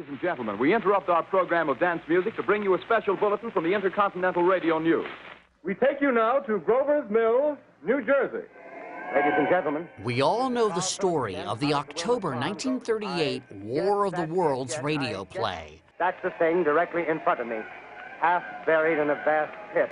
Ladies and gentlemen, we interrupt our program of dance music to bring you a special bulletin from the Intercontinental Radio News. We take you now to Grover's Mills, New Jersey. Ladies and gentlemen. We all know the story of the October 1938 War of the Worlds radio play. That's the thing directly in front of me, half buried in a vast pit.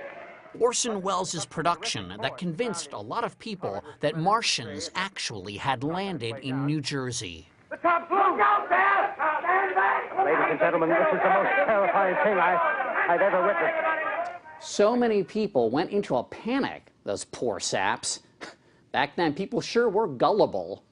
Orson Welles' production that convinced a lot of people that Martians actually had landed in New Jersey. The top floor! Look out there! Stand back! Ladies and gentlemen, this is the most terrifying thing I've ever witnessed. So many people went into a panic, those poor saps. Back then, people sure were gullible.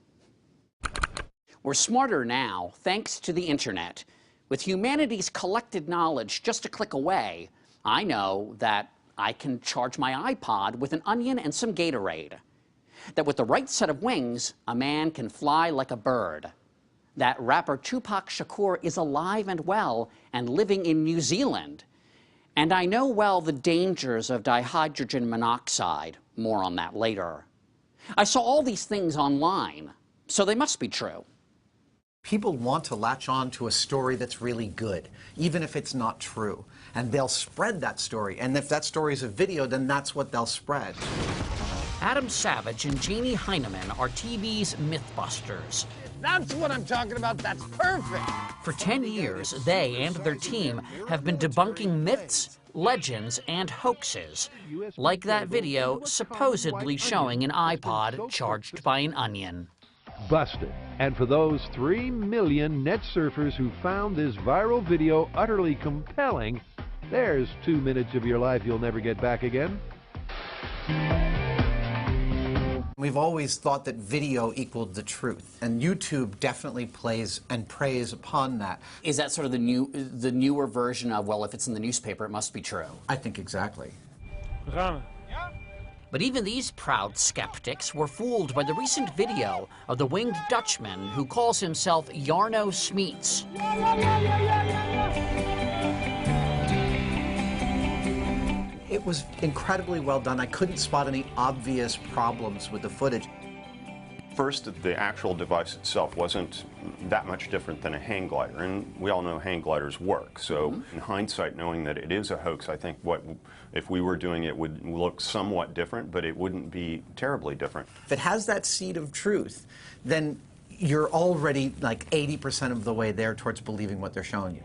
We're smarter now, thanks to the internet. With humanity's collected knowledge just a click away, I know that I can charge my iPod with an onion and some Gatorade. That with the right set of wings, a man can fly like a bird. That rapper Tupac Shakur is alive and well and living in New Zealand. And I know well the dangers of dihydrogen monoxide. More on that later. I saw all these things online, so they must be true. People want to latch on to a story that's really good, even if it's not true. And they'll spread that story. And if that story is a video, then that's what they'll spread. Adam Savage and Janie Heineman are TV's Mythbusters. That's what I'm talking about. That's perfect. For 10 years, they and their team have been debunking myths, legends, and hoaxes, like that video supposedly showing an iPod charged by an onion. Busted. And for those 3 million net surfers who found this viral video utterly compelling, there's 2 minutes of your life you'll never get back again. We've always thought that video equaled the truth, and YouTube definitely plays and preys upon that. Is that sort of the newer version of, well, if it's in the newspaper, it must be true? I think exactly. But even these proud skeptics were fooled by the recent video of the winged Dutchman who calls himself Jarno Smeets. It was incredibly well done. I couldn't spot any obvious problems with the footage. First, the actual device itself wasn't that much different than a hang glider, and we all know hang gliders work. So in hindsight, knowing that it is a hoax, I think if we were doing it would look somewhat different, but it wouldn't be terribly different. If it has that seed of truth, then you're already like 80% of the way there towards believing what they're showing you.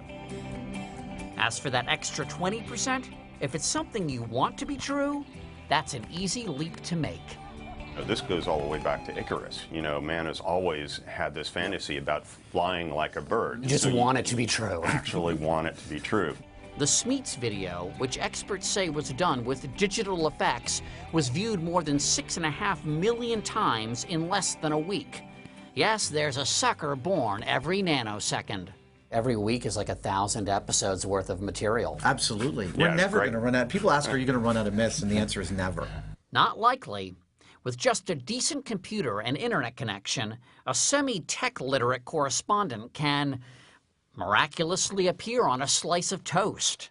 As for that extra 20%, if it's something you want to be true, that's an easy leap to make. This goes all the way back to Icarus. You know, man has always had this fantasy about flying like a bird. You just want it to be true. Actually want it to be true. The Smeets video, which experts say was done with digital effects, was viewed more than 6.5 million times in less than a week. Yes, there's a sucker born every nanosecond. Every week is like 1,000 episodes worth of material. Absolutely. We're never going to run out. People ask, are you going to run out of myths? And the answer is never. Not likely. With just a decent computer and internet connection, a semi-tech literate correspondent can miraculously appear on a slice of toast.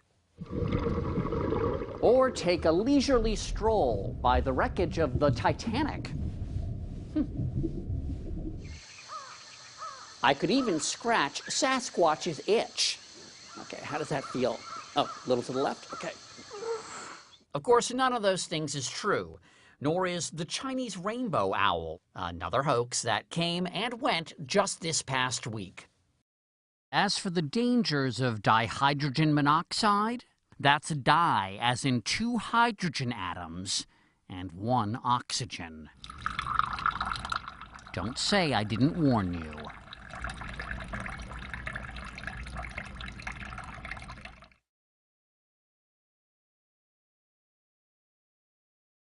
Or take a leisurely stroll by the wreckage of the Titanic. I could even scratch Sasquatch's itch. Okay, how does that feel? Oh, a little to the left? Okay. Of course, none of those things is true, nor is the Chinese rainbow owl, another hoax that came and went just this past week. As for the dangers of dihydrogen monoxide, that's di as in 2 hydrogen atoms and 1 oxygen. Don't say I didn't warn you.